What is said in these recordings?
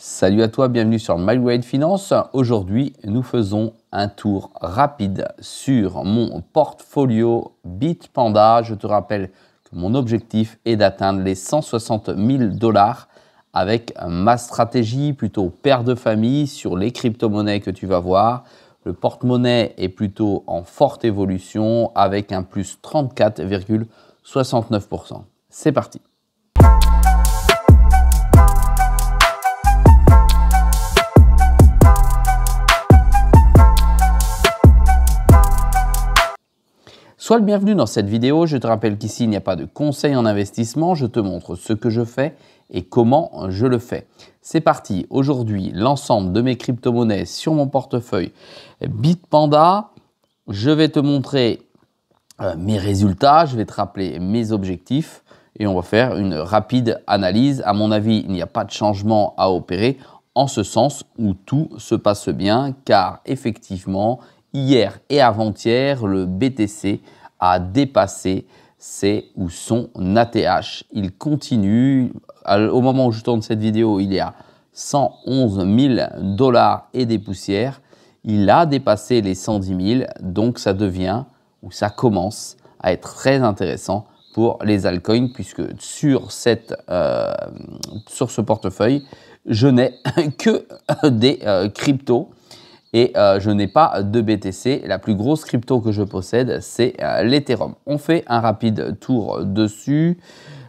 Salut à toi, bienvenue sur MyWay Finance. Aujourd'hui, nous faisons un tour rapide sur mon portfolio Bitpanda. Je te rappelle que mon objectif est d'atteindre les 160 000 $ avec ma stratégie plutôt père de famille sur les crypto-monnaies que tu vas voir. Le porte-monnaie est plutôt en forte évolution avec un plus 34,69%. C'est parti. Sois le bienvenu dans cette vidéo. Je te rappelle qu'ici, il n'y a pas de conseil en investissement. Je te montre ce que je fais et comment je le fais. C'est parti. Aujourd'hui, l'ensemble de mes crypto-monnaies sur mon portefeuille Bitpanda. Je vais te montrer mes résultats. Je vais te rappeler mes objectifs et on va faire une rapide analyse. À mon avis, il n'y a pas de changement à opérer en ce sens où tout se passe bien car effectivement, hier et avant-hier, le BTC a dépassé ses ou son ATH. Il continue. Au moment où je tourne cette vidéo, il est à 111 000 $ et des poussières. Il a dépassé les 110 000, donc ça devient ou ça commence à être très intéressant pour les altcoins puisque sur ce portefeuille, je n'ai que des cryptos. Et je n'ai pas de BTC. La plus grosse crypto que je possède, c'est l'Ethereum. On fait un rapide tour dessus.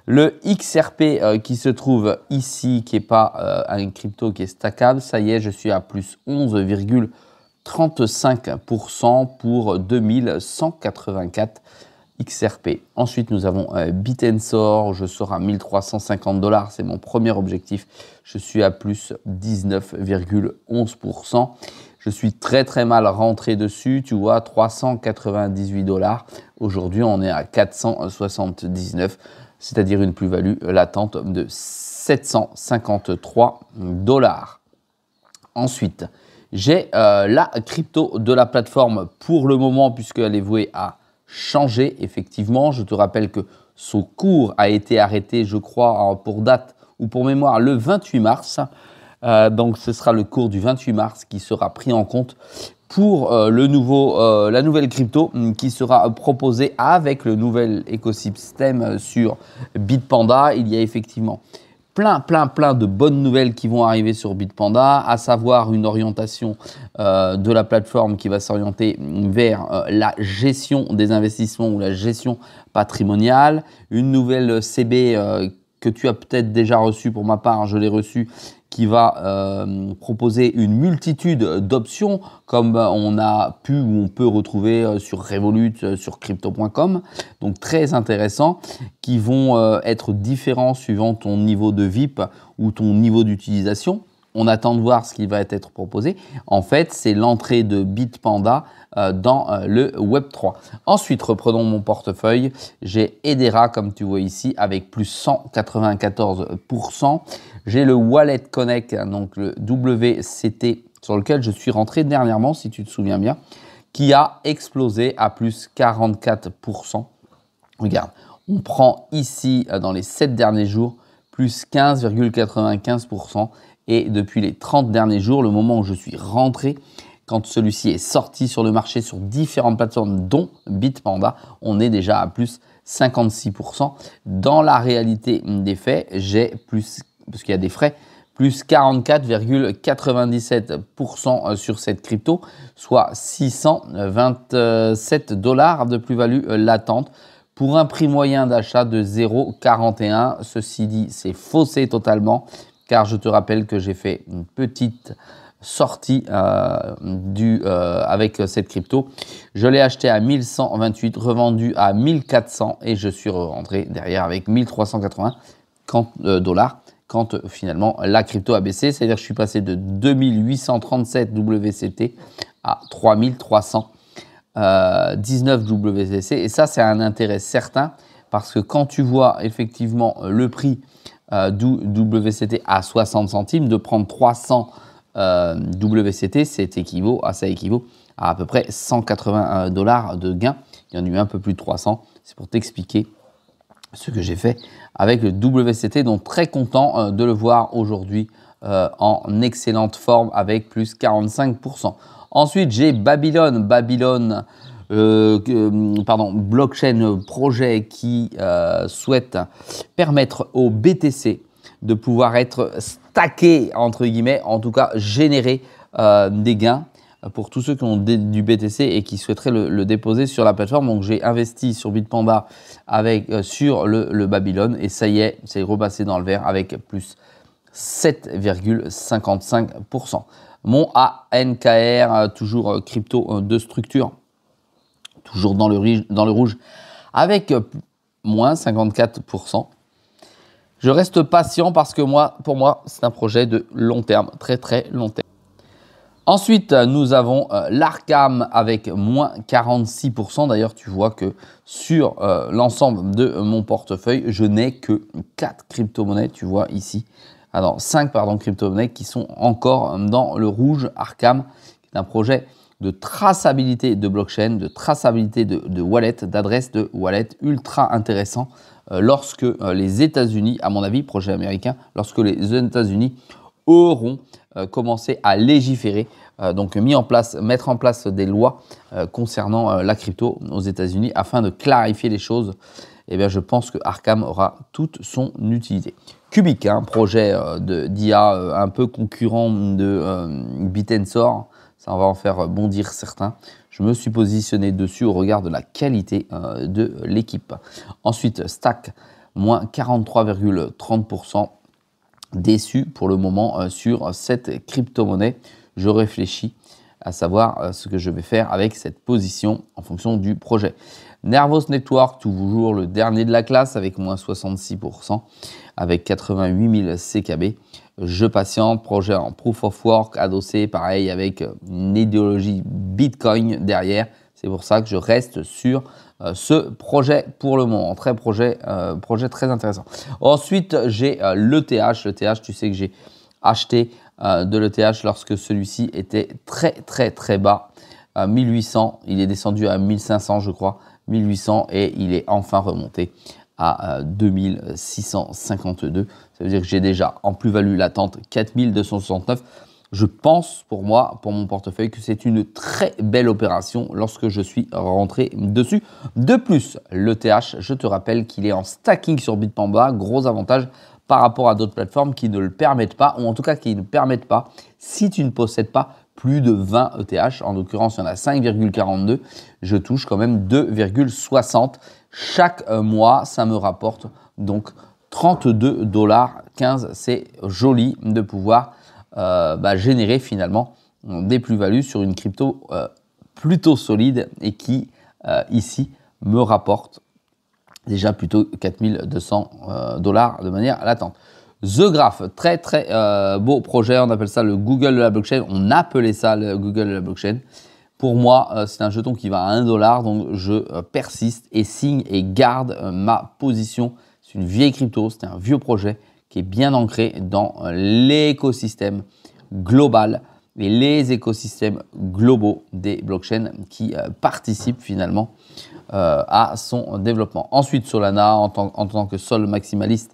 Le XRP qui se trouve ici, qui n'est pas un crypto qui est stackable, ça y est, je suis à plus 11,35% pour 2184 XRP. Ensuite, nous avons Bitensor, je sors à 1350 $, c'est mon premier objectif. Je suis à plus 19,11%. Je suis très mal rentré dessus, tu vois, 398 $. Aujourd'hui, on est à 479, c'est-à-dire une plus-value latente de 753 $. Ensuite, j'ai la crypto de la plateforme pour le moment, puisqu'elle est vouée à changer, effectivement. Je te rappelle que son cours a été arrêté, je crois, pour date ou pour mémoire, le 28 mars. Donc, ce sera le cours du 28 mars qui sera pris en compte pour la nouvelle crypto qui sera proposée avec le nouvel écosystème sur Bitpanda. Il y a effectivement plein de bonnes nouvelles qui vont arriver sur Bitpanda, à savoir une orientation de la plateforme qui va s'orienter vers la gestion des investissements ou la gestion patrimoniale, une nouvelle CB que tu as peut-être déjà reçue, pour ma part, je l'ai reçue, qui va proposer une multitude d'options comme on a pu ou on peut retrouver sur Revolut, sur crypto.com. Donc très intéressant, qui vont être différents suivant ton niveau de VIP ou ton niveau d'utilisation. On attend de voir ce qui va être proposé. En fait, c'est l'entrée de Bitpanda dans le Web3. Ensuite, reprenons mon portefeuille. J'ai Hedera, comme tu vois ici, avec plus 194%. J'ai le Wallet Connect, donc le WCT, sur lequel je suis rentré dernièrement, si tu te souviens bien, qui a explosé à plus 44%. Regarde, on prend ici, dans les 7 derniers jours, plus 15,95%. Et depuis les 30 derniers jours, le moment où je suis rentré, quand celui-ci est sorti sur le marché sur différentes plateformes, dont Bitpanda, on est déjà à plus 56%. Dans la réalité des faits, j'ai plus, parce qu'il y a des frais, plus 44,97% sur cette crypto, soit 627 $ de plus-value latente pour un prix moyen d'achat de 0,41. Ceci dit, c'est faussé totalement, car je te rappelle que j'ai fait une petite sortie avec cette crypto. Je l'ai acheté à 1128, revendu à 1400 et je suis rentré derrière avec 1380 $ quand finalement la crypto a baissé. C'est-à-dire que je suis passé de 2837 WCT à 3319 WCT. Et ça, c'est un intérêt certain parce que quand tu vois effectivement le prix du WCT à 60 centimes, de prendre 300 WCT, ça équivaut à peu près 180 $ de gain. Il y en a eu un peu plus de 300. C'est pour t'expliquer ce que j'ai fait avec le WCT. Donc très content de le voir aujourd'hui en excellente forme avec plus 45%. Ensuite, j'ai Babylon, blockchain projet qui souhaite permettre au BTC de pouvoir être stacké, entre guillemets, en tout cas générer des gains pour tous ceux qui ont du BTC et qui souhaiteraient le déposer sur la plateforme. Donc j'ai investi sur Bitpanda sur le Babylon et ça y est, c'est repassé dans le vert avec plus 7,55%. Mon ANKR, toujours crypto de structure, toujours dans le rouge, avec moins 54%. Je reste patient parce que pour moi, c'est un projet de long terme, très très long terme. Ensuite, nous avons l'Arkham avec moins 46%. D'ailleurs, tu vois que sur l'ensemble de mon portefeuille, je n'ai que 4 crypto-monnaies, tu vois ici. Alors, 5 crypto-monnaies qui sont encore dans le rouge. Arkham, qui est un projet de traçabilité de blockchain, de traçabilité de wallet, d'adresse de wallet, ultra intéressant lorsque les États-Unis, à mon avis, projet américain, lorsque les États-Unis auront commencé à légiférer, donc mettre en place des lois concernant la crypto aux États-Unis afin de clarifier les choses. Eh bien, je pense que Arkham aura toute son utilité. Cubic, un projet d'IA un peu concurrent de Bitensor, ça on va en faire bondir certains. Je me suis positionné dessus au regard de la qualité de l'équipe. Ensuite, Stack, moins 43,30%. Déçu pour le moment sur cette crypto-monnaie. Je réfléchis à savoir ce que je vais faire avec cette position en fonction du projet. Nervos Network, toujours le dernier de la classe avec moins 66%, avec 88 000 CKB. Je patiente, projet en Proof of Work, adossé pareil avec une idéologie Bitcoin derrière. C'est pour ça que je reste sur ce projet pour le moment. Projet très intéressant. Ensuite, j'ai l'ETH. L'ETH, tu sais que j'ai acheté de l'ETH lorsque celui-ci était très bas. 1800, il est descendu à 1500 je crois. 1800 et il est enfin remonté à 2652. Ça veut dire que j'ai déjà en plus-value latente 4269. Je pense pour moi, pour mon portefeuille, que c'est une très belle opération lorsque je suis rentré dessus. De plus, l'ETH, je te rappelle qu'il est en stacking sur Bitpanda. Gros avantage par rapport à d'autres plateformes qui ne le permettent pas, ou en tout cas qui ne permettent pas, si tu ne possèdes pas plus de 20 ETH, en l'occurrence il y en a 5,42, je touche quand même 2,60 chaque mois. Ça me rapporte donc 32,15 $. C'est joli de pouvoir générer finalement des plus-values sur une crypto plutôt solide et qui ici me rapporte déjà plutôt 4200 $ de manière latente. The Graph, très beau projet, on appelle ça le Google de la blockchain, on appelait ça le Google de la blockchain. Pour moi, c'est un jeton qui va à 1 $, donc je persiste et signe et garde ma position. C'est une vieille crypto, c'est un vieux projet qui est bien ancré dans l'écosystème global et les écosystèmes globaux des blockchains qui participent finalement à son développement. Ensuite, Solana, en tant que sol maximaliste,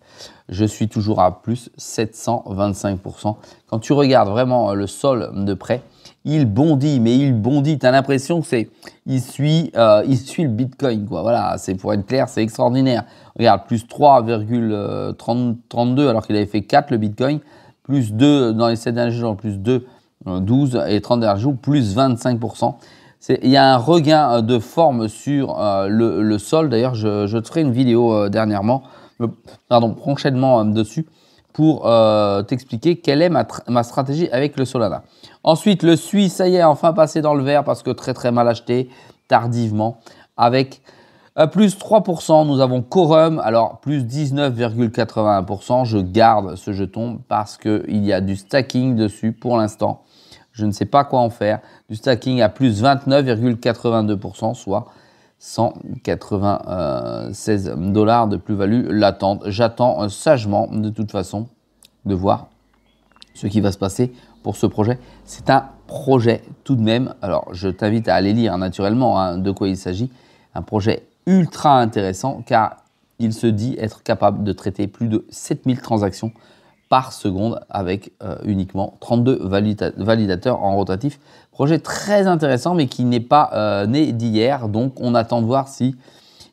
je suis toujours à plus 725%. Quand tu regardes vraiment le sol de près, il bondit, mais il bondit. Tu as l'impression que il suit le Bitcoin, quoi. Voilà, c'est pour être clair, c'est extraordinaire. Regarde, plus 3,32 alors qu'il avait fait 4 le Bitcoin, plus 2 dans les 7 derniers jours, plus 2, 12 et 30 derniers jours, plus 25%. Il y a un regain de forme sur le sol. D'ailleurs, je te ferai une vidéo prochainement dessus pour t'expliquer quelle est ma stratégie avec le Solana. Ensuite, le SUI, ça y est, enfin passé dans le vert parce que très mal acheté, tardivement, avec plus 3%. Nous avons Quorum, alors plus 19,81%. Je garde ce jeton parce qu'il y a du stacking dessus pour l'instant. Je ne sais pas quoi en faire. Du stacking à plus 29,82%, soit 196 $ de plus-value latente. J'attends sagement, de toute façon, de voir ce qui va se passer pour ce projet. C'est un projet tout de même. Alors, je t'invite à aller lire naturellement de quoi il s'agit. Un projet ultra intéressant car il se dit être capable de traiter plus de 7000 transactions par seconde avec uniquement 32 validateurs en rotatif. Projet très intéressant mais qui n'est pas né d'hier. Donc on attend de voir si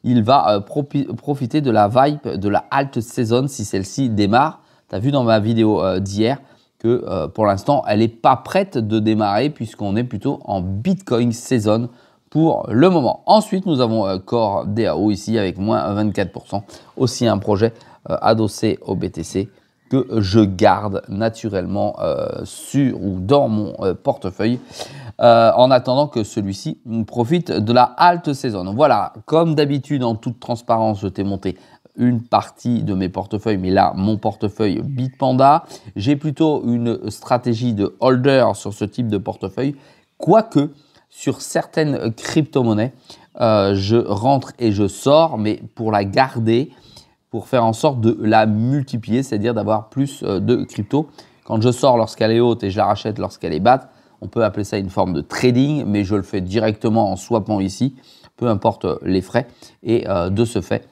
il va profiter de la vibe de la alt season si celle-ci démarre. Tu as vu dans ma vidéo d'hier que pour l'instant, elle n'est pas prête de démarrer puisqu'on est plutôt en Bitcoin season pour le moment. Ensuite, nous avons Core DAO ici avec moins 24%. Aussi un projet adossé au BTC que je garde naturellement sur ou dans mon portefeuille en attendant que celui-ci profite de la alt saison. Voilà, comme d'habitude, en toute transparence, je t'ai monté une partie de mes portefeuilles, mais là, mon portefeuille Bitpanda. J'ai plutôt une stratégie de holder sur ce type de portefeuille, quoique sur certaines crypto-monnaies, je rentre et je sors, mais pour la garder, pour faire en sorte de la multiplier, c'est-à-dire d'avoir plus de crypto. Quand je sors lorsqu'elle est haute et je la rachète lorsqu'elle est basse, on peut appeler ça une forme de trading, mais je le fais directement en swappant ici, peu importe les frais. Et de ce fait,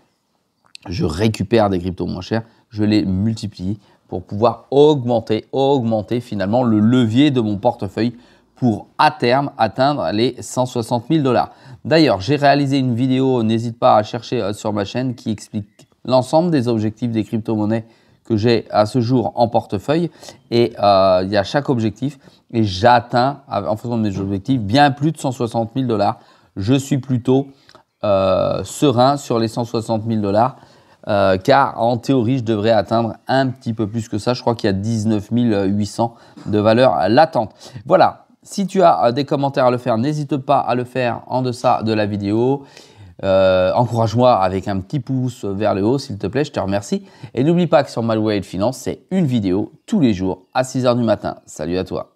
je récupère des cryptos moins chers, je les multiplie pour pouvoir augmenter finalement le levier de mon portefeuille pour à terme atteindre les 160 000 $. D'ailleurs, j'ai réalisé une vidéo, n'hésite pas à chercher sur ma chaîne, qui explique l'ensemble des objectifs des crypto-monnaies que j'ai à ce jour en portefeuille. Et il y a chaque objectif et j'atteins, en fonction de mes objectifs, bien plus de 160 000 $. Je suis plutôt serein sur les 160 000 $. Car en théorie, je devrais atteindre un petit peu plus que ça. Je crois qu'il y a 19 800 de valeur latente. Voilà, si tu as des commentaires à le faire, n'hésite pas à le faire en deçà de la vidéo. Encourage-moi avec un petit pouce vers le haut, s'il te plaît, je te remercie. Et n'oublie pas que sur My Way Finance, c'est une vidéo tous les jours à 6 h du matin. Salut à toi.